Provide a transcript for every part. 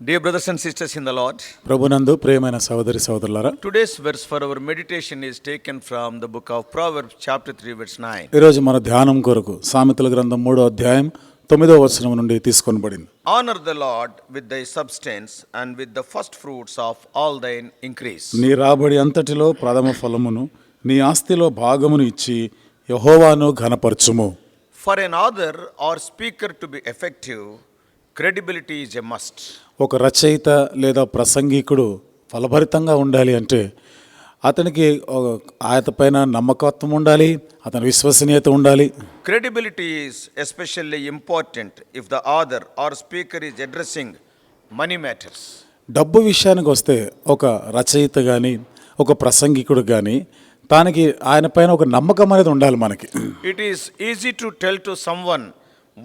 Dear brothers and sisters in the Lord, ప్రభునందు ప్రియమైన సహోదరి సహోదరులారా, today's verse for our meditation is taken from the book of Proverbs chapter 3 verse 9. ఈరోజు మన ధ్యానం కొరకు సామెతల గ్రంథం 3వ అధ్యాయం 9వ వచనం నుండి తీసుకొనబడింది. Honor the Lord with thy substance and with the first fruits of all thine increase. నీ రాబడి అంతటిలో ప్రథమ ఫలమును నీ ఆస్తిలో భాగమును ఇచ్చి యెహోవాను ఘనపరచుము. For an author or speaker to be effective, credibility is a must. ఒక రచయిత లేదా ప్రసంగికుడు ఫలభరితంగా ఉండాలి అంటే అతనికి ఆయనపైన నమ్మకత్వం ఉండాలి, అతని విశ్వసనీయత ఉండాలి. Credibility is especially important if the author or speaker is addressing money matters. డబ్బు విషయానికి వస్తే ఒక రచయిత కానీ ఒక ప్రసంగికుడు కానీ దానికి ఆయన పైన ఒక నమ్మకం అనేది ఉండాలి మనకి. It is easy to tell to someone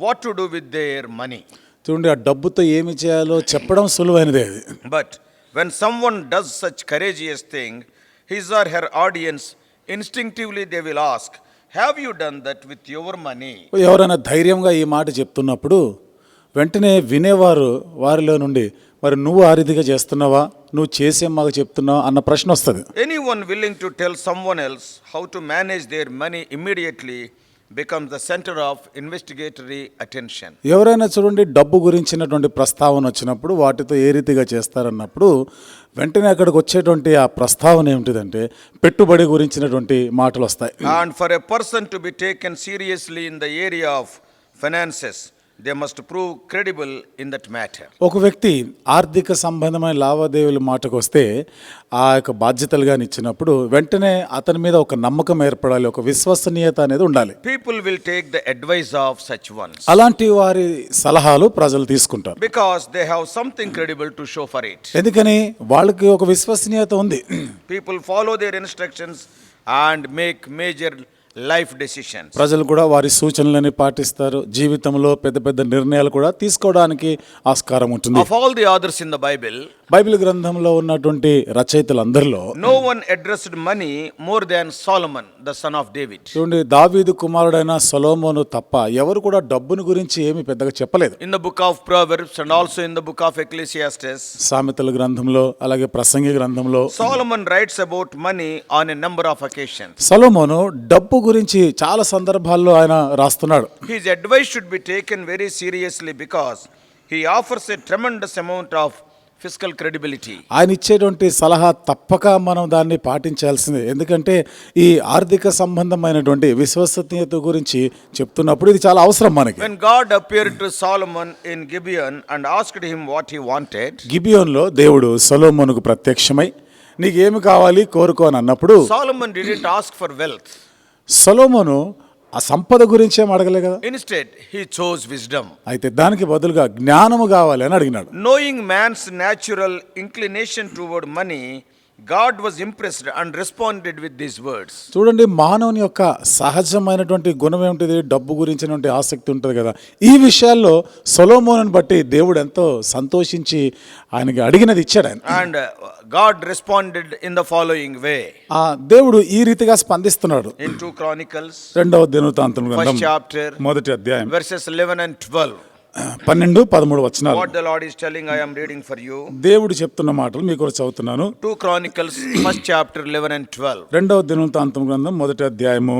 what to do with their money. చూడండి, ఆ డబ్బుతో ఏమి చేయాలో చెప్పడం సులువైనదే అది. But when someone does such courageous thing, his or her audience instinctively they will ask, have you done that with your money? ఎవరైనా ధైర్యంగా ఈ మాట చెప్తున్నప్పుడు వెంటనే వినేవారు వారిలో నుండి, మరి నువ్వు ఆ రీతిగా చేస్తున్నావా, నువ్వు చేసే మాకు చెప్తున్నావా అన్న ప్రశ్న వస్తుంది. Anyone willing to tell someone else how to manage their money immediately becomes the center of investigatory attention. ఎవరైనా చూడండి, డబ్బు గురించినటువంటి ప్రస్తావన వచ్చినప్పుడు వాటితో ఏ రీతిగా చేస్తారన్నప్పుడు వెంటనే అక్కడికి వచ్చేటువంటి ఆ ప్రస్తావన ఏమిటిదంటే పెట్టుబడి గురించినటువంటి మాటలు వస్తాయి. And for a person to be taken seriously in the area of finances, they must prove credible in that matter. ఒక వ్యక్తి ఆర్థిక సంబంధమైన లావాదేవీల మాటకు వస్తే ఆ యొక్క బాధ్యతలు కానీ ఇచ్చినప్పుడు వెంటనే అతని మీద ఒక నమ్మకం ఏర్పడాలి, ఒక విశ్వసనీయత అనేది ఉండాలి. People will take the advice of such ones అలాంటి వారి సలహాలు ప్రజలు తీసుకుంటారు. because they have something credible to show for it. ఎందుకని వాళ్ళకి ఒక విశ్వసనీయత ఉంది. People follow their instructions and make major life decisions. ప్రజలు కూడా వారి సూచనలని పాటిస్తారు, జీవితంలో పెద్ద పెద్ద నిర్ణయాలు కూడా తీసుకోవడానికి ఆస్కారం ఉంటుంది. Of all the authors in the Bible, Bible గ్రంథంలో ఉన్నటువంటి రచయితలందరిలో no one addressed money more than Solomon, the son of David. చూడండి, దావీదు కుమారుడైన సొలొమోను తప్ప ఎవరు కూడా డబ్బును గురించి ఏమీ పెద్దగా చెప్పలేదు. In the book of Proverbs and also in the book of Ecclesiastes, సామెతల గ్రంథంలో అలాగే ప్రసంగి గ్రంథంలో Solomon writes about money on a number of occasions. సొలొమోను డబ్బు గురించి చాలా సందర్భాల్లో ఆయన రాస్తున్నాడు. His advice should be taken very seriously because he offers a tremendous amount of fiscal credibility. ఆయన ఇచ్చేటువంటి సలహా తప్పక మనం దాన్ని పాటించాల్సిందే. ఎందుకంటే ఈ ఆర్థిక సంబంధమైనటువంటి విశ్వసనీయత గురించి చెప్తున్నప్పుడు ఇది చాలా అవసరం మనకి. When God appeared to Solomon in Gibeon and asked him what he wanted, గిబియోన్లో దేవుడు సొలొమోనుకు ప్రత్యక్షమై నీకేమి కావాలి కోరుకో అని అన్నప్పుడు Solomon didn't ask for wealth. సొలొమోను ఆ సంపద గురించి ఏం అడగలే కదా. Instead, he chose wisdom. అయితే దానికి బదులుగా జ్ఞానము కావాలి అని అడిగినాడు. Knowing man's natural inclination toward money, God was impressed and responded with these words. చూడండి, మానవుని యొక్క సహజమైనటువంటి గుణం ఏమిటిది, డబ్బు గురించినటువంటి ఆసక్తి ఉంటుంది కదా. ఈ విషయాల్లో సొలొమోనుని బట్టి దేవుడు ఎంతో సంతోషించి ఆయనకి అడిగినది ఇచ్చాడు ఆయన. And God responded in the following way. ఆ దేవుడు ఈ రీతిగా స్పందిస్తున్నాడు. In 2 Chronicles, రెండవ దినవృత్తాంతం గ్రంథం first chapter, మొదటి అధ్యాయం verses 11 and 12. 12-13 వచనాలు. What the Lord is telling, I am reading for you. దేవుడు చెప్తున్న మాటలు మీకు చదువుతున్నాను. 2 Chronicles, first chapter, 11 and 12. రెండవ దినవృత్తాంతం గ్రంథం మొదటి అధ్యాయము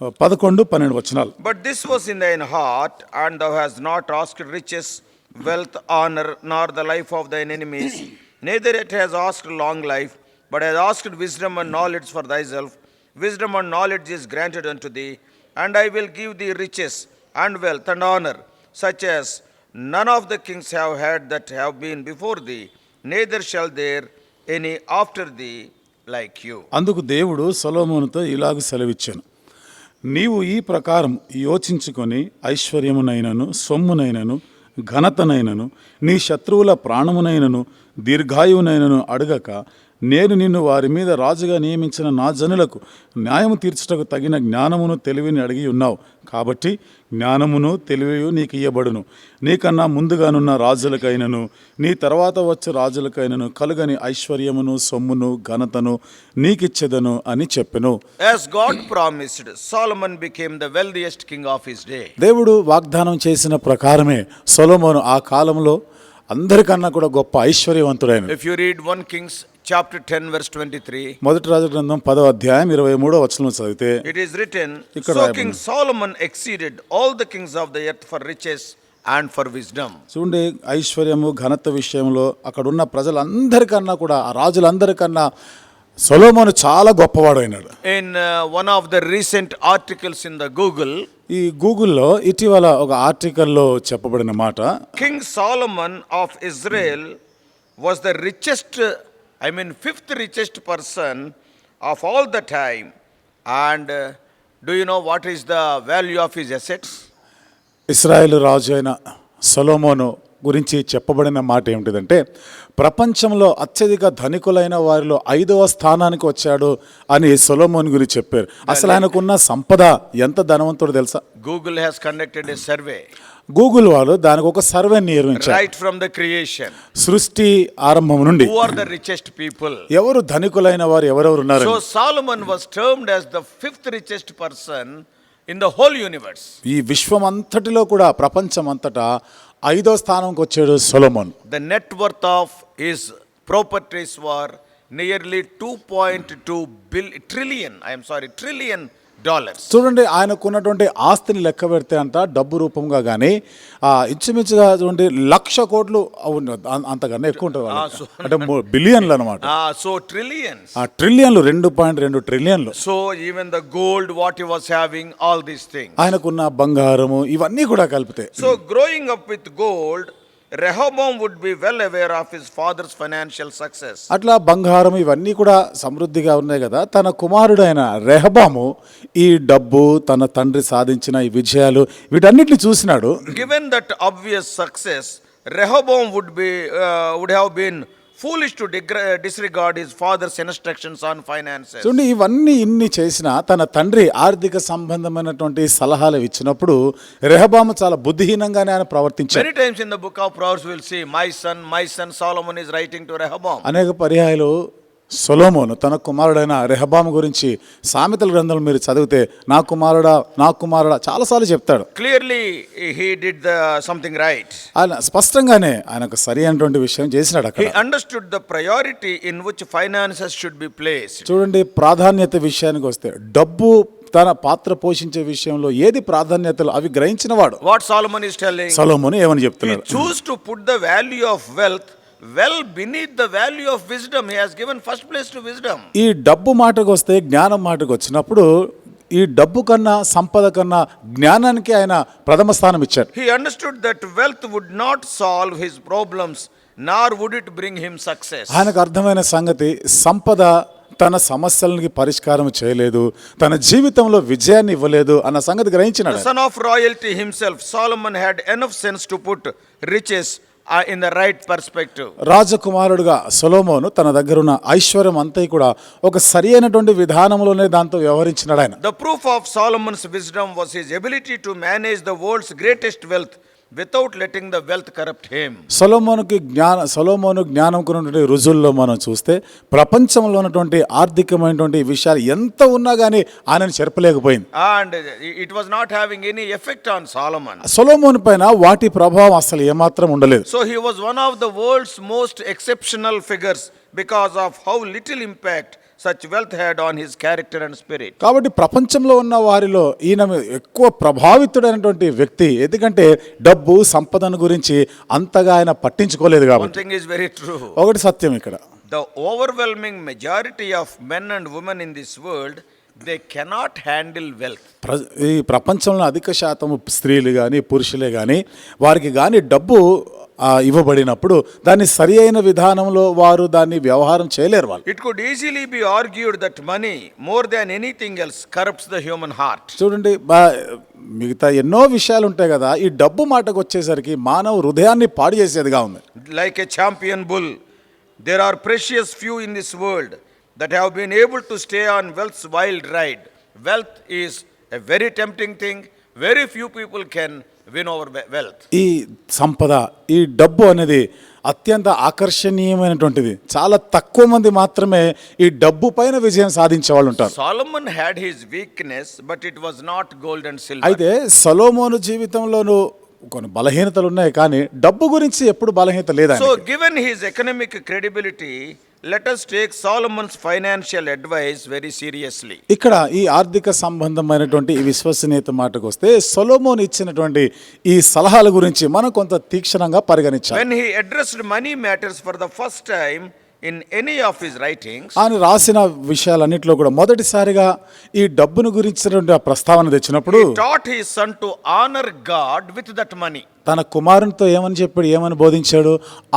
11-12 వచనాలు. But this was in thine heart, and thou hast not asked riches, wealth, honor, nor the life of thine enemies, neither it has asked long life, but has asked wisdom and knowledge for thyself. Wisdom and knowledge is granted unto thee, and I will give thee riches and wealth and honor, such as none of the kings have had that have been before thee, neither shall there any after thee like you. అందుకు దేవుడు సొలొమోనుతో ఇలాగ సెలవిచ్చాను, నీవు ఈ ప్రకారం యోచించుకొని ఐశ్వర్యమునైనను సొమ్మునైనను ఘనతనైనను నీ శత్రువుల ప్రాణమునైనను దీర్ఘాయువునైనను అడగక నేను నిన్ను వారి మీద రాజుగా నియమించిన నా జనులకు న్యాయము తీర్చుటకు తగిన జ్ఞానమును తెలివిని అడిగి ఉన్నావు. కాబట్టి జ్ఞానమును తెలివియు నీకు ఇయ్యబడును. నీకన్నా ముందుగానున్న రాజులకైనను నీ తర్వాత వచ్చే రాజులకైనను కలుగని ఐశ్వర్యమును సొమ్మును ఘనతను నీకిచ్చెదను అని చెప్పెను. As God promised, Solomon became the wealthiest king of his day. దేవుడు వాగ్దానం చేసిన ప్రకారమే సొలొమోను ఆ కాలంలో అందరికన్నా కూడా గొప్ప ఐశ్వర్యవంతుడైన. If you read 1 Kings chapter 10 verse 23, మొదటి రాజు గ్రంథం 10వ అధ్యాయం 23వ వచనం చదివితే it is written, ఇక్కడ so రాయబడింది. King Solomon exceeded all the kings of the earth for riches and for wisdom. చూడండి, ఐశ్వర్యము ఘనత విషయంలో అక్కడున్న ప్రజలందరికన్నా కూడా ఆ రాజులందరికన్నా సొలొమోను చాలా గొప్పవాడు అయినాడు. In one of the recent articles in the Google, ఈ గూగుల్లో ఇటీవల ఒక ఆర్టికల్లో చెప్పబడిన మాట, King Solomon of Israel was the richest, fifth richest person of all the time. And do you know what is the value of his assets? ఇశ్రాయేలు రాజు అయిన సొలొమోను గురించి చెప్పబడిన మాట ఏమిటిదంటే, ప్రపంచంలో అత్యధిక ధనికులైన వారిలో 5వ స్థానానికి వచ్చాడు అని సొలొమోను గురించి చెప్పారు. అసలు ఆయనకున్న సంపద ఎంత ధనవంతుడు తెలుసా? Google has conducted a survey Google వాళ్ళు దానికి ఒక సర్వే నిర్వహించారు. right from the creation. సృష్టి ఆరంభం నుండి Who are the richest people? ఎవరు ధనికులైన వారు ఎవరెవరు ఉన్నారు? So Solomon was termed as the fifth richest person in the whole universe. ఈ విశ్వం అంతటిలో కూడా ప్రపంచం అంతటా 5వ స్థానంకి వచ్చాడు Solomon. The net worth of his properties were nearly 2.2 trillion dollars. చూడండి, ఆయనకున్నటువంటి ఆస్తిని లెక్క పెడితే అంట డబ్బు రూపంగా కానీ ఇంచుమించుగా చూడండి 1,00,000 కోట్లు అంతకన్నా ఎక్కువ ఉంటుంది వాళ్ళకి. అంటే బిలియన్లు అనమాట. So trillions. ట్రిలియన్లు 2.2 ట్రిలియన్లు. So even the gold what he was having, all these things. ఆయనకున్న బంగారము ఇవన్నీ కూడా కలిపితే. So growing up with gold, Rehoboam would be well aware of his father's financial success. అట్లా బంగారం ఇవన్నీ కూడా సమృద్ధిగా ఉన్నాయి కదా. తన కుమారుడైన రెహబాము ఈ డబ్బు తన తండ్రి సాధించిన ఈ విజయాలు వీటన్నిటిని చూసినాడు. Given that obvious success, Rehoboam would have been foolish to disregard his father's instructions on finances. చూడండి, ఇన్ని చేసినా తన తండ్రి ఆర్థిక సంబంధమైనటువంటి సలహాలు ఇచ్చినప్పుడు రెహబాము చాలా బుద్ధిహీనంగానే ఆయన ప్రవర్తించాడు. Many times in the book of Proverbs we'll see, my son Solomon is writing to Rehoboam. అనేక పర్యాయాలు సొలొమోను తన కుమారుడైన రెహబాము గురించి సామెతల గ్రంథంలో మీరు చదివితే నా కుమారుడా చాలాసార్లు చెప్తాడు. Clearly he did something right. ఆయన స్పష్టంగానే ఆయన ఒక సరి అయినటువంటి విషయం చేసినాడు అక్కడ. He understood the priority in which finances should be placed. చూడండి, ప్రాధాన్యత విషయానికి వస్తే డబ్బు తన పాత్ర పోషించే విషయంలో ఏది ప్రాధాన్యతలు అవి గ్రహించిన వాడు. What Solomon is telling? సొలొమోను ఏమని He చెప్తున్నాడు? choose to put the value of wealth well beneath the value of wisdom. He has given first place to wisdom. ఈ డబ్బు మాటకు వస్తే, జ్ఞానం మాటకు వచ్చినప్పుడు ఈ డబ్బు కన్నా సంపద కన్నా జ్ఞానానికి ఆయన ప్రథమ స్థానం ఇచ్చాడు. He understood that wealth would not solve his problems, nor would it bring him success. ఆయనకు అర్థమైన సంగతి, సంపద తన సమస్యలకి పరిష్కారం చేయలేదు, తన జీవితంలో విజయాన్ని ఇవ్వలేదు అన్న సంగతి గ్రహించినాడు. The son of royalty himself, Solomon had enough sense to put riches in the right perspective. రాజకుమారుడుగా సొలొమోను తన దగ్గర ఉన్న ఐశ్వర్యం అంతా కూడా ఒక సరి అయినటువంటి విధానంలోనే దాంతో వ్యవహరించినాడు ఆయన. The proof of Solomon's wisdom was his ability to manage the world's greatest wealth without letting the wealth corrupt him. సొలొమోను జ్ఞానం కొన్నటువంటి రుజువుల్లో మనం చూస్తే ప్రపంచంలో ఉన్నటువంటి ఆర్థికమైనటువంటి విషయాలు ఎంత ఉన్నా కానీ ఆయనను చెరపలేకపోయింది. And it was not having any effect on Solomon. సొలొమోను పైన వాటి ప్రభావం అసలు ఏమాత్రం ఉండలేదు. So he was one of the world's most exceptional figures because of how little impact such wealth had on his character and spirit. కాబట్టి ప్రపంచంలో ఉన్న వారిలో ఈయన ఎక్కువ ప్రభావితుడైనటువంటి వ్యక్తి. ఎందుకంటే డబ్బు సంపదను గురించి అంతగా ఆయన పట్టించుకోలేదు One కాబట్టి. thing is very true. ఒకటి సత్యం ఇక్కడ, The overwhelming majority of men and women in this world, they cannot handle wealth. ఈ ప్రపంచంలో అధిక శాతం స్త్రీలు కానీ పురుషులే కానీ వారికి కానీ డబ్బు ఇవ్వబడినప్పుడు దాన్ని సరి అయిన విధానంలో వారు దాన్ని వ్యవహారం చేయలేరు వాళ్ళు. It could easily be argued that money, more than anything else, corrupts the human heart. చూడండి, మిగతా ఎన్నో విషయాలు ఉంటాయి కదా, ఈ డబ్బు మాటకు వచ్చేసరికి మానవ హృదయాన్ని పాడు చేసేదిగా ఉంది. Like a champion bull, There are precious few in this world that have been able to stay on wealth's wild ride. Wealth is a very tempting thing. Very few people can win over wealth. ఈ సంపద, ఈ డబ్బు అనేది అత్యంత ఆకర్షణీయమైనటువంటిది. చాలా తక్కువ మంది మాత్రమే ఈ డబ్బు పైన విజయం సాధించే వాళ్ళు ఉంటారు. Solomon had his weakness, but it was not gold and silver. అయితే సొలొమోను జీవితంలోనూ కొన్ని బలహీనతలు ఉన్నాయి, కానీ డబ్బు గురించి ఎప్పుడు బలహీనత లేదా. So given his economic credibility, let us take Solomon's financial advice very seriously. ఇక్కడ ఈ ఆర్థిక సంబంధమైనటువంటి ఈ విశ్వసనీయత మాటకు వస్తే సొలొమోను ఇచ్చినటువంటి ఈ సలహాల గురించి మనం కొంత తీక్షణంగా పరిగణించాలి. When he addressed money matters for the first time in any of his writings, ఆయన రాసిన విషయాలన్నింటిలో కూడా మొదటిసారిగా ఈ డబ్బును గురించినటువంటి ఆ ప్రస్తావన తెచ్చినప్పుడు he taught his son to honor God with that money. తన కుమారునితో ఏమని చెప్పాడు, ఏమని బోధించాడు?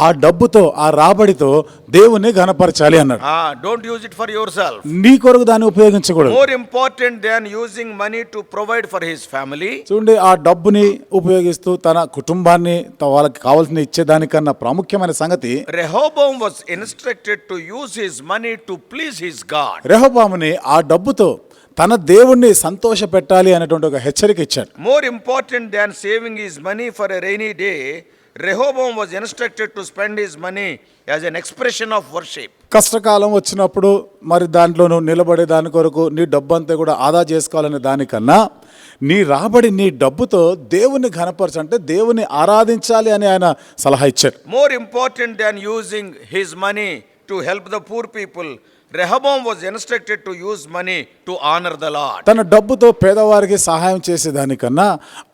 ఆ డబ్బుతో, ఆ రాబడితో దేవుణ్ణి ఘనపరచాలి అన్నాడు. Don't use it for yourself. నీ కొరకు దాన్ని ఉపయోగించకూడదు. More important than using money to provide for his family, చూడండి, ఆ డబ్బుని ఉపయోగిస్తూ తన కుటుంబాన్ని వాళ్ళకి కావాల్సిన ఇచ్చేదానికన్నా ప్రాముఖ్యమైన సంగతి, Rehoboam was instructed to use his money to please his God. రెహోబాముని ఆ డబ్బుతో తన దేవుణ్ణి సంతోష పెట్టాలి అనేటువంటి ఒక హెచ్చరిక ఇచ్చాడు. More important than saving his money for a rainy day, Rehoboam was instructed to spend his money as an expression of worship. కష్టకాలం వచ్చినప్పుడు మరి దాంట్లోనూ నిలబడే దాని కొరకు నీ డబ్బు అంతా కూడా ఆదా చేసుకోవాలనే దానికన్నా నీ రాబడి, నీ డబ్బుతో దేవుని ఘనపరచు, అంటే దేవుని ఆరాధించాలి అని ఆయన సలహా ఇచ్చాడు. More important than using his money to help the poor people, Rehoboam was instructed to use money to honor the Lord. తన డబ్బుతో పేదవారికి సహాయం చేసేదానికన్నా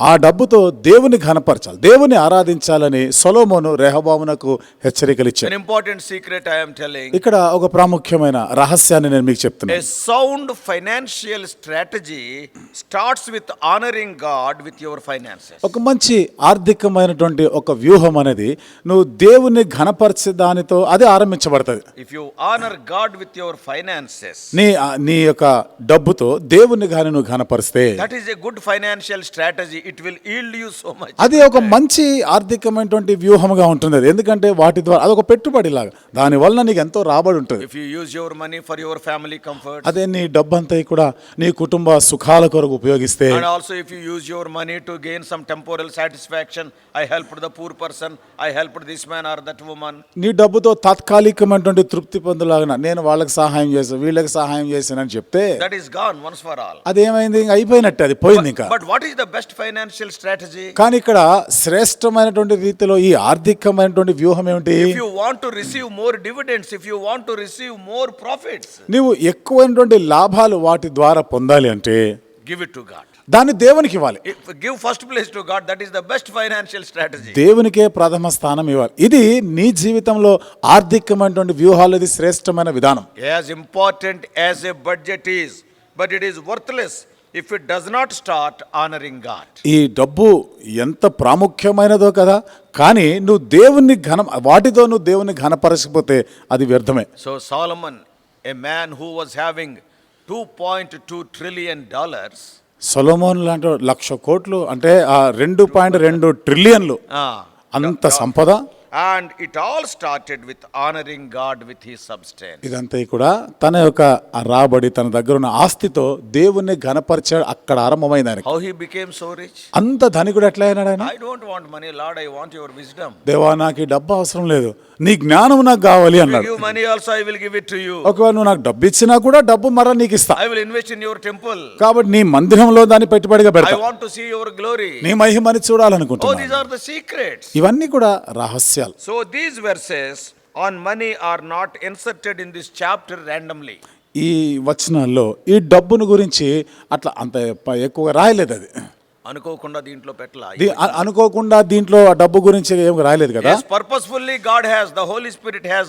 ఆ డబ్బుతో దేవుని ఘనపరచాలి, దేవుని ఆరాధించాలని సొలొమోను రెహబామునకు హెచ్చరికలు An ఇచ్చాడు. important secret I am telling. ఇక్కడ ఒక ప్రాముఖ్యమైన రహస్యాన్ని నేను మీకు A చెప్తున్నాను. sound financial strategy starts with honoring God with your finances. ఒక మంచి ఆర్థికమైనటువంటి ఒక వ్యూహం అనేది నువ్వు దేవుని ఘనపరిచే దానితో అది ఆరంభించబడుతుంది. If you honor God with your finances, నీ యొక్క డబ్బుతో దేవుని గాని నువ్వు ఘనపరిస్తే that is a good financial strategy. It will yield you so much. అది ఒక మంచి ఆర్థికమైనటువంటి వ్యూహంగా ఉంటుంది. అది ఎందుకంటే వాటి ద్వారా అదొక పెట్టుబడి లాగా, దాని వల్ల నీకు ఎంతో రాబడి ఉంటుంది. If you use your money for your family comfort, అదే నీ డబ్బంతా కూడా నీ కుటుంబ సుఖాల కొరకు ఉపయోగిస్తే, and also if you use your money to gain some temporal satisfaction, I helped the poor person, I helped this man or that woman, నీ డబ్బుతో తాత్కాలికమైనటువంటి తృప్తి పొందలాగా నేను వాళ్ళకి సహాయం చేశాను, వీళ్ళకి సహాయం చేశానని చెప్తే that is gone once for all. అదేమైంది, ఇంకా అయిపోయినట్టే, అది పోయింది ఇంకా. But what is the best financial strategy? కానీ ఇక్కడ శ్రేష్టమైనటువంటి రీతిలో ఈ ఆర్థికమైనటువంటి వ్యూహం ఏమిటి? If you want to receive more dividends, if you want to receive more profits, నువ్వు ఎక్కువైనటువంటి లాభాలు వాటి ద్వారా పొందాలి అంటే give it to God. దాన్ని దేవునికి ఇవ్వాలి. Give first place to God. That is the best financial strategy. దేవునికే ప్రథమ స్థానం ఇవ్వాలి. ఇది నీ జీవితంలో ఆర్థికమైనటువంటి వ్యూహాలు, ఇది శ్రేష్టమైన విధానం. As important as a budget is, but it is worthless if it does not start honoring God. ఈ డబ్బు ఎంత ప్రాముఖ్యమైనదో కదా, కానీ నువ్వు దేవుని వాటితో నువ్వు దేవుని ఘనపరచకపోతే అది వ్యర్థమే. So Solomon, a man who was having $2.2 trillion, సొలొమోను లాంటి 1,00,000 కోట్లు అంటే ఆ 2.2 ట్రిలియన్లు అంత సంపద, and it all started with honoring God with his substance. ఇదంతా కూడా తన యొక్క రాబడి, తన దగ్గర ఉన్న ఆస్తితో దేవుణ్ణి ఘనపరిచాడు. అక్కడ ఆరంభమైంది ఆయనకి. How he became so rich? అంత ధనికుడు ఎట్లా అయినాడు ఆయన? I don't want money, Lord, I want your wisdom. దేవా, నాకు ఈ డబ్బు అవసరం లేదు, నీ జ్ఞానం నాకు కావాలి If you అన్నాడు. give money also, I will give it to you. ఒకవేళ నువ్వు నాకు డబ్బు ఇచ్చినా కూడా డబ్బు మరలా నీకు ఇస్తా, I will invest in your temple. కాబట్టి నీ మందిరంలో దాన్ని పెట్టుబడిగా I పెడతా, want to see your glory. నీ మహిమని Oh, చూడాలనుకుంటున్నా. these are the secrets. ఇవన్నీ కూడా రహస్యాలు. So these verses on money are not inserted in this chapter randomly. ఈ వచనాల్లో ఈ డబ్బును గురించి అట్లా అంత ఎక్కువగా రాయలేదు. అది అనుకోకుండా దీంట్లో పెట్టలా. అనుకోకుండా దీంట్లో ఆ డబ్బు గురించి ఏం రాయలేదు కదా. Yes, purposefully God has, the Holy Spirit has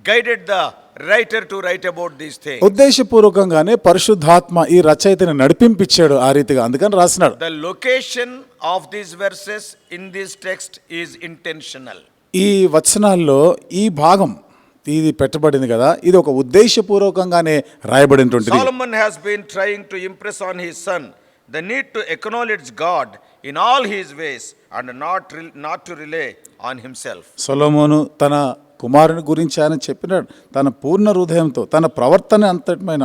guided the writer to write about these things. ఉద్దేశపూర్వకంగానే పరిశుద్ధాత్మ ఈ రచయితని నడిపించాడు ఆ రీతిగా, అందుకని రాసినాడు. The location of these verses in this text is intentional. ఈ వచనాల్లో ఈ భాగం ఇది పెట్టబడింది కదా, ఇది ఒక ఉద్దేశపూర్వకంగానే రాయబడినటువంటిది. Solomon has been trying to impress on his son the need to acknowledge God in all his ways and not to rely on himself. సొలొమోను తన కుమారుని గురించి ఆయన చెప్పినాడు. తన పూర్ణ హృదయంతో తన ప్రవర్తన అంతటిమైన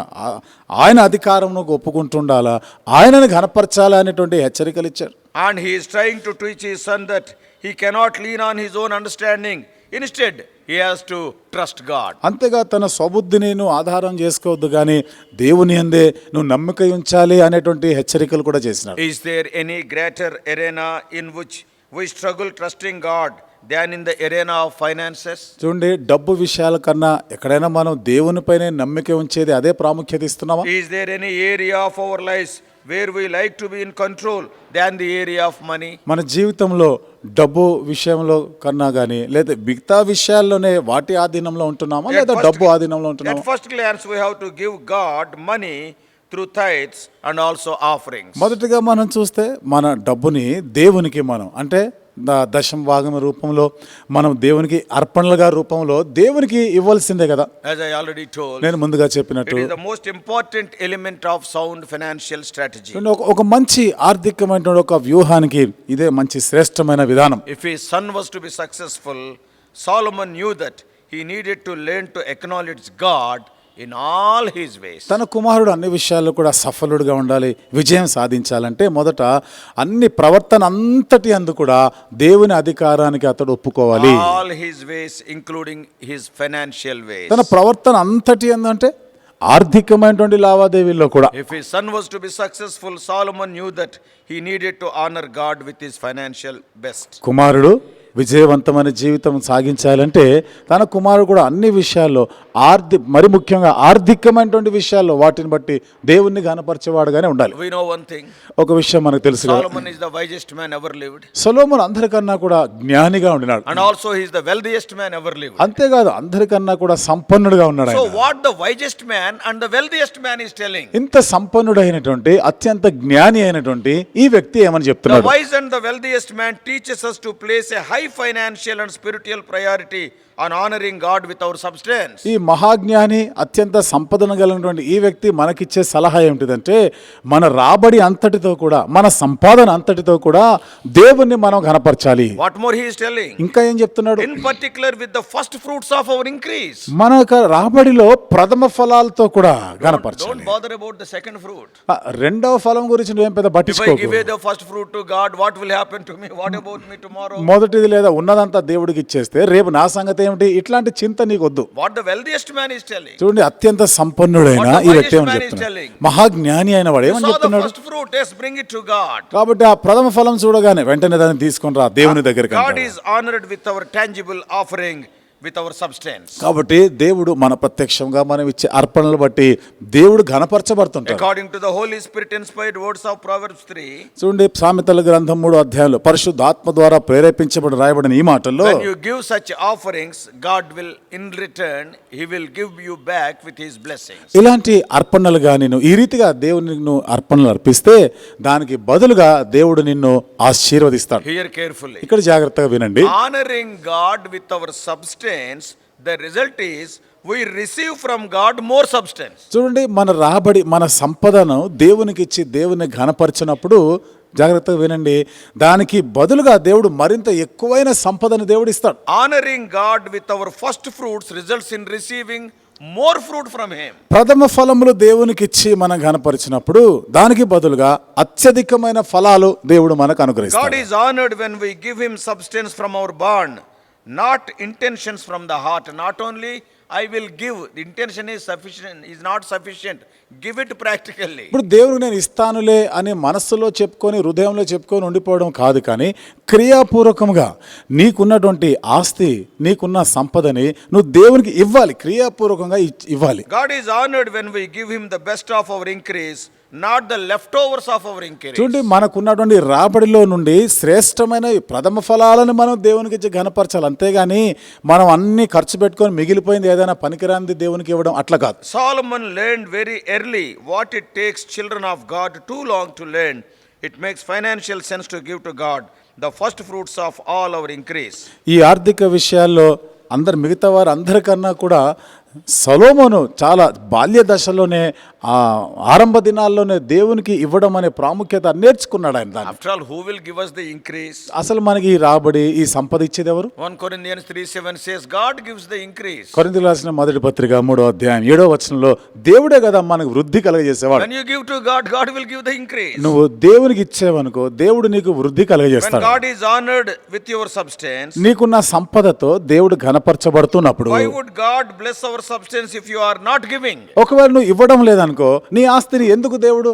ఆయన అధికారంలో ఒప్పుకుంటుండాలా, ఆయనను ఘనపరచాలా అనేటువంటి హెచ్చరికలు ఇచ్చారు. And he is trying to teach his son that he cannot lean on his own understanding. Instead, he has to trust God. అంతేగా తన స్వబుద్ధిని నువ్వు ఆధారం చేసుకోవద్దు, కానీ దేవుని యందే నువ్వు నమ్మిక ఉంచాలి అనేటువంటి హెచ్చరికలు కూడా చేసినాడు. Is there any greater arena in which we struggle trusting God than in the arena of finances? చూడండి, డబ్బు విషయాల కన్నా ఎక్కడైనా మనం దేవునిపైనే నమ్మిక ఉంచేది అదే ప్రాముఖ్యత ఇస్తున్నామా? Is there any area of our lives where we like to be in control than the area of money? మన జీవితంలో డబ్బు విషయంలో కన్నా కానీ లేదా మిగతా విషయాల్లోనే వాటి ఆధీనంలో ఉంటున్నామా లేదా డబ్బు ఆధీనంలో At ఉంటున్నామా? first glance, we have to give God money through tithes and also offerings. మొదటిగా మనం చూస్తే మన డబ్బుని దేవునికి మనం అంటే దశమ భాగం రూపంలో మనం దేవునికి అర్పణలుగా రూపంలో దేవునికి ఇవ్వాల్సిందే కదా. As I already told, నేను ముందుగా it చెప్పినట్టు is the most important element of sound financial strategy. ఒక మంచి ఆర్థికమైన ఒక వ్యూహానికి ఇదే మంచి శ్రేష్టమైన విధానం. If his son was to be successful, Solomon knew that he needed to learn to acknowledge God in all his ways. తన కుమారుడు అన్ని విషయాల్లో కూడా సఫలుడిగా ఉండాలి, విజయం సాధించాలంటే మొదట అన్ని ప్రవర్తన అంతటి అందు కూడా దేవుని అధికారానికి అతడు ఒప్పుకోవాలి. All his ways, including his financial ways. తన ప్రవర్తన అంతటి అందు అంటే ఆర్థికమైనటువంటి లావాదేవీల్లో కూడా. If his son was to be successful, Solomon knew that he needed to honor God with his financial best. కుమారుడు విజయవంతమైన జీవితం సాగించాలంటే తన కుమారుడు కూడా అన్ని విషయాల్లో మరి ముఖ్యంగా ఆర్థికమైనటువంటి విషయాల్లో వాటిని బట్టి దేవుణ్ణి గణపరిచేవాడుగానే ఉండాలి. We know one thing. ఒక విషయం మనకు తెలుసు కదా, Solomon is the wisest man ever lived. సొలొమోను అందరికన్నా కూడా జ్ఞానిగా ఉండినాడు. And also he is the wealthiest man ever lived. అంతేకాదు అందరికన్నా కూడా సంపన్నుడుగా ఉన్నాడు So ఆయన. what the wisest man and the wealthiest man is telling? ఇంత సంపన్నుడైనటువంటి అత్యంత జ్ఞాని అయినటువంటి ఈ వ్యక్తి ఏమని The చెప్తున్నాడు? wise and the wealthiest man teaches us to place a high financial and spiritual priority on honoring God with our substance. ఈ మహాజ్ఞాని అత్యంత సంపదన కలిగినటువంటి ఈ వ్యక్తి మనకిచ్చే సలహా ఏమిటిదంటే మన రాబడి అంతటితో కూడా మన సంపాదన అంతటితో కూడా దేవుణ్ణి మనం ఘనపరచాలి. What more he is telling? ఇంకా ఏం చెప్తున్నాడు? In particular with the first fruits of our increase. మన యొక్క రాబడిలో ప్రథమ ఫలాలతో కూడా ఘనపరచాలి. Don't bother about the second fruit. రెండవ ఫలం గురించి నువ్వేం పెద్ద If I పట్టించుకోకు. give away the first fruit to God, what will happen to me? What about me tomorrow? మొదటిది లేదా ఉన్నదంతా దేవుడికి ఇచ్చేస్తే రేపు నా సంగతి ఏమిటి? ఇట్లాంటి చింత నీకు వద్దు. What the wealthiest man is telling. చూడండి, అత్యంత సంపన్నుడైన What the ఈ వ్యక్తి wisest ఏమని man is చెప్తున్నాడు? telling. మహాజ్ఞాని అయిన వాడు You ఏమని saw the చెప్తున్నాడు? first fruit, yes, bring it to God. కాబట్టి ఆ ప్రథమ ఫలం చూడగానే వెంటనే దాన్ని తీసుకొని రా దేవుని దగ్గరికి God అంటాడు. is honored with our tangible offering, with our substance. కాబట్టి దేవుడు మన ప్రత్యక్షంగా మనం ఇచ్చే అర్పణలు బట్టి దేవుడు ఘనపరచబడుతుంటాడు. According to the Holy Spirit inspired words of Proverbs 3, చూడండి, సామెతల గ్రంథం 3వ అధ్యాయంలో పరిశుద్ధాత్మ ద్వారా ప్రేరేపించబడి రాయబడిన ఈ మాటల్లో when you give such offerings, God will in return, he will give you back with his blessings. ఇలాంటి అర్పణలుగా నేను ఈ రీతిగా దేవునికి నువ్వు అర్పణలు అర్పిస్తే దానికి బదులుగా దేవుడు నిన్ను ఆశీర్వదిస్తాడు. Hear carefully. ఇక్కడ జాగ్రత్తగా వినండి. Honoring God with our substance, the result is we receive from God more substance. చూడండి, మన రాబడి మన సంపదను దేవునికి ఇచ్చి దేవుని ఘనపరిచినప్పుడు జాగ్రత్తగా వినండి, దానికి బదులుగా దేవుడు మరింత ఎక్కువైన సంపదను దేవుడు ఇస్తాడు. Honoring God with our first fruits results in receiving more fruit from him. ప్రథమ ఫలములు దేవునికి ఇచ్చి మనం ఘనపరిచినప్పుడు దానికి బదులుగా అత్యధికమైన ఫలాలు దేవుడు మనకు God అనుగ్రహిస్తాడు. is honored when we give him substance from our barn, not intentions from the heart. Not only I will give, the intention is sufficient, is not sufficient. Give it practically. ఇప్పుడు దేవుడికి నేను ఇస్తానులే అని మనస్సులో చెప్పుకొని హృదయంలో చెప్పుకొని ఉండిపోవడం కాదు, కానీ క్రియాపూర్వకంగా నీకున్నటువంటి ఆస్తి నీకున్న సంపదని నువ్వు దేవునికి ఇవ్వాలి, క్రియాపూర్వకంగా ఇవ్వాలి. God is honored when we give him the best of our increase, not the leftovers of our increase. చూడండి, మనకున్నటువంటి రాబడిలో నుండి శ్రేష్టమైన ప్రథమ ఫలాలను మనం దేవునికి ఇచ్చి ఘనపరచాలి, అంతేగాని మనం అన్ని ఖర్చు పెట్టుకొని మిగిలిపోయింది ఏదైనా పనికిరాంది దేవునికి ఇవ్వడం అట్లా కాదు. Solomon learned very early what it takes children of God too long to learn. It makes financial sense to give to God the first fruits of all our increase. ఈ ఆర్థిక విషయాల్లో మిగతా వారు అందరికన్నా కూడా సొలొమోను చాలా బాల్య దశలోనే ఆ ఆరంభ దినాల్లోనే దేవునికి ఇవ్వడం అనే ప్రాముఖ్యత నేర్చుకున్నాడు ఆయన దాన్ని. After all, who will give us the increase? అసలు మనకి ఈ రాబడి ఈ సంపద ఇచ్చేది ఎవరు? 1 Corinthians 3:7 says God gives the increase. కొరింథీయులకు రాసిన మొదటి పత్రిక 3వ అధ్యాయం 7వ వచనంలో దేవుడే కదా మనకు వృద్ధి కలగజేసేవాడు. When you give to God, God will give the increase. నువ్వు దేవునికి ఇచ్చేవనుకో దేవుడు నీకు వృద్ధి When కలగజేస్తాడు. God is honored with your substance, నీకున్న సంపదతో దేవుడు ఘనపరచబడుతున్నప్పుడు why would God bless our substance if you are not giving? ఒకవేళ నువ్వు ఇవ్వడం లేదనుకో నీ ఆస్తిని ఎందుకు దేవుడు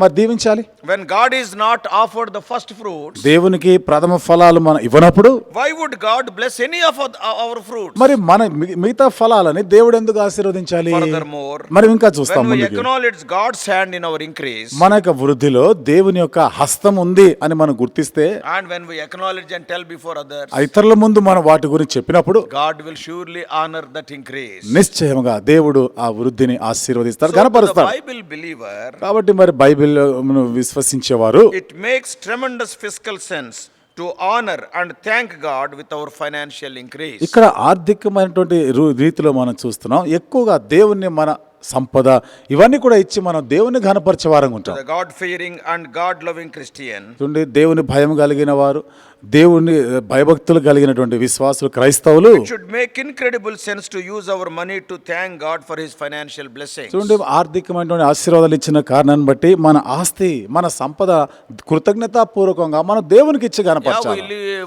మరి దీవించాలి? When God is not offered the first fruits, దేవునికి ప్రథమ ఫలాలు మనం ఇవ్వనప్పుడు why would God bless any of our fruits? మరి మన మిగతా ఫలాలని దేవుడు ఎందుకు ఆశీర్వదించాలి? Furthermore, మరి ఇంకా చూస్తాం when we ముందుకి. acknowledge God's hand in our increase, మన యొక్క వృద్ధిలో దేవుని యొక్క హస్తం ఉంది అని మనం గుర్తిస్తే, and when we acknowledge and tell before others, ఇతరుల ముందు మనం వాటి గురించి చెప్పినప్పుడు God will surely honor that increase. నిశ్చయంగా దేవుడు ఆ వృద్ధిని ఆశీర్వదిస్తాడు, So to the గణపరుస్తాడు. Bible believer, కాబట్టి మరి Bible విశ్వసించేవారు it makes tremendous fiscal sense to honor and thank God with our financial increase. ఇక్కడ ఆర్థికమైనటువంటి రీతిలో మనం చూస్తున్నాం. ఎక్కువగా దేవుణ్ణి మన సంపద ఇవన్నీ కూడా ఇచ్చి మనం దేవుని ఘనపరిచే వారంగా ఉంటాం. The God-fearing and God-loving Christian, చూడండి, దేవుని భయం కలిగిన వారు, దేవుని భయభక్తులు కలిగినటువంటి విశ్వాసులు క్రైస్తవులు it should make incredible sense to use our money to thank God for His financial blessings. చూడండి, ఆర్థికమైనటువంటి ఆశీర్వాదాలు ఇచ్చిన కారణాన్ని బట్టి మన ఆస్తి మన సంపద కృతజ్ఞతాపూర్వకంగా మనం దేవునికి ఇచ్చి Yeah, కనపరచాలి.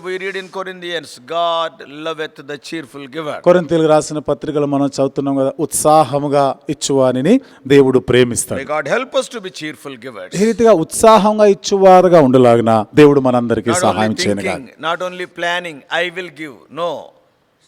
we read in Corinthians, God loveth the cheerful giver. కొరింథీయులకు రాసిన పత్రికలు మనం చదువుతున్నాం కదా, ఉత్సాహముగా ఇచ్చువానిని దేవుడు ప్రేమిస్తాడు. May God help us to be cheerful givers. ఈ రీతిగా ఉత్సాహంగా ఇచ్చువారుగా ఉండలాగిన దేవుడు మనందరికీ Not only సహాయం చేయనుగా. thinking, not only planning, I will give. No,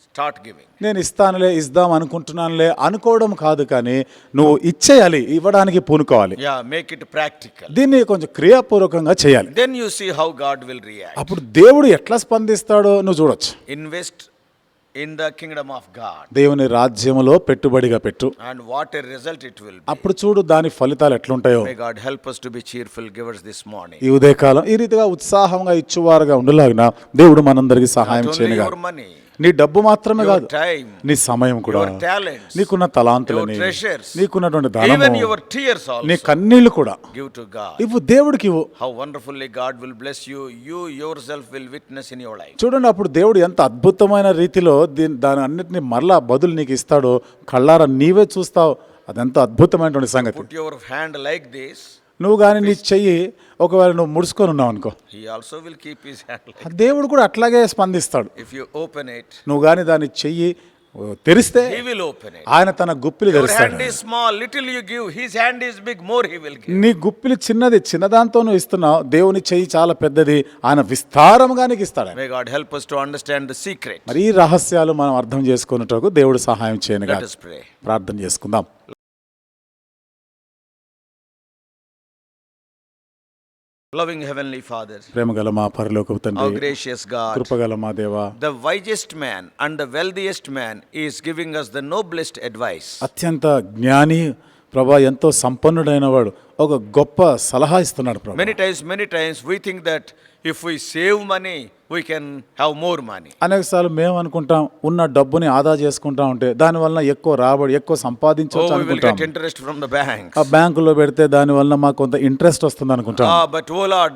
start giving. నేను ఇస్తానులే, ఇద్దాం అనుకుంటున్నానులే అనుకోవడం కాదు, కానీ నువ్వు ఇచ్చేయాలి, ఇవ్వడానికి పూనుకోవాలి. Yeah, make it practical. దీన్ని కొంచెం క్రియాపూర్వకంగా చేయాలి. Then you see how God will react. అప్పుడు దేవుడు ఎట్లా స్పందిస్తాడో నువ్వు చూడొచ్చు. Invest in the kingdom of God, దేవుని రాజ్యములో పెట్టుబడిగా పెట్టు, and what a result it will be. అప్పుడు చూడు దాని ఫలితాలు ఎట్లుంటాయో. May God help us to be cheerful givers this morning. ఈ ఉదయకాలం ఈ రీతిగా ఉత్సాహంగా ఇచ్చువారుగా ఉండలాగిన దేవుడు మనందరికీ సహాయం Not only చేయనుగా. your money, నీ డబ్బు మాత్రమే your కాదు, time, నీ సమయం కూడా, your talents, నీకున్న తలాంతులని, your treasures, నీకున్నటువంటి even ధనము, your tears నీ also, కన్నీళ్లు కూడా give to God. ఇవ్వు, దేవుడికి ఇవ్వు. How wonderfully God will bless you. You yourself will witness in your life. చూడండి, అప్పుడు దేవుడు ఎంత అద్భుతమైన రీతిలో దాని అన్నిటిని మరలా బదులు నీకు ఇస్తాడో కళ్ళారా నీవే చూస్తావు. అదెంత అద్భుతమైనటువంటి సంగతి. Put your hand like this, నువ్వు కానీ నీ చెయ్యి ఒకవేళ నువ్వు ముడుచుకొని ఉన్నావు అనుకో, He also will keep His hand like ఆ దేవుడు కూడా అట్లాగే స్పందిస్తాడు. If you open it, నువ్వు కానీ దాన్ని చెయ్యి తెరిస్తే He will open it. ఆయన తన గుప్పిలి Your తెరుస్తాడు. hand is small, little you give. His hand is big, more He will give. నీ గుప్పిలి చిన్నది, చిన్నదాంతో నువ్వు ఇస్తున్నావు, దేవుని చెయ్యి చాలా పెద్దది, ఆయన విస్తారంగా నీకు ఇస్తాడు. May God help us to understand the secret. మరి ఈ రహస్యాలు మనం అర్థం చేసుకున్నట్టుకు దేవుడు సహాయం చేయను. Let us pray. ప్రార్థన చేసుకుందాం. Loving Heavenly Father, ప్రేమగల మా పరలోకపు our తండ్రి, gracious God, కృపగల మా దేవా, the wisest man and the wealthiest man is giving us the noblest advice. అత్యంత జ్ఞాని ప్రభా, ఎంతో సంపన్నుడైన వాడు ఒక గొప్ప సలహా ఇస్తున్నాడు ప్రభా. Many times we think that if we save money, we can have more money. అనేకసార్లు మేము అనుకుంటాం ఉన్న డబ్బుని ఆదా చేసుకుంటా ఉంటే దాని వలన ఎక్కువ రాబడి ఎక్కువ సంపాదించవచ్చు Oh, we will అనుకుంటాం. get interest from the bank. ఆ బ్యాంకులో పెడితే దాని వలన మాకు కొంత ఇంట్రెస్ట్ వస్తుంది అనుకుంటాం. But oh Lord,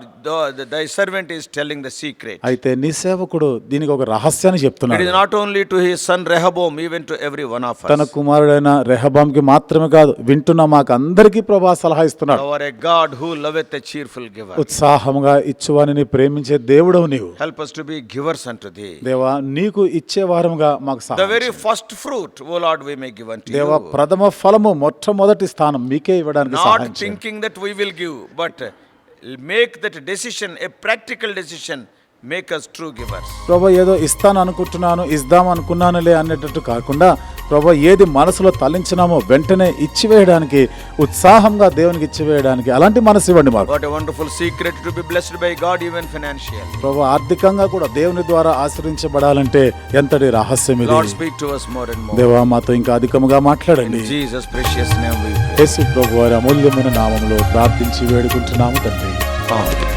thy servant is telling the secret. అయితే నీ సేవకుడు దీనికి ఒక రహస్యాన్ని It చెప్తున్నాడు. is not only to his son Rehoboam, even to every one of తన us. కుమారుడైన రెహబాంకి మాత్రమే కాదు, వింటున్న మాకు అందరికీ ప్రభా సలహా ఇస్తున్నాడు. Our a God who loveth a cheerful giver. ఉత్సాహముగా ఇచ్చువాని ప్రేమించే దేవుడవు నీవు. Help us to be givers unto thee. దేవా, నీకు ఇచ్చే వారముగా మాకు The సహాయం very చేయండి. first fruit, oh Lord, we may give unto దేవా, you. ప్రథమ ఫలము మొట్టమొదటి స్థానం మీకే ఇవ్వడానికి Not సహాయం చేయండి. thinking that we will give, but make that decision a practical decision. Make us true givers. ప్రభా, ఏదో ఇస్తాను అనుకుంటున్నాను, ఇద్దాం అనుకున్నానులే అనేటట్టు కాకుండా ప్రభా, ఏది మనసులో తలించినామో వెంటనే ఇచ్చివేయడానికి, ఉత్సాహంగా దేవునికి ఇచ్చివేయడానికి అలాంటి మనసు ఇవ్వండి మాకు. What a wonderful secret to be blessed by God even financially. ప్రభా, ఆర్థికంగా కూడా దేవుని ద్వారా ఆశ్రయించబడాలంటే ఎంతటి రహస్యం ఇది. Lord, speak to us more and more. దేవా, మాతో ఇంకా అధికముగా మాట్లాడండి. In Jesus' precious name we pray. యేసు ప్రభు వారి అమూల్యమైన నామములో ప్రార్థించి వేడుకుంటున్నాము తండ్రి. Amen.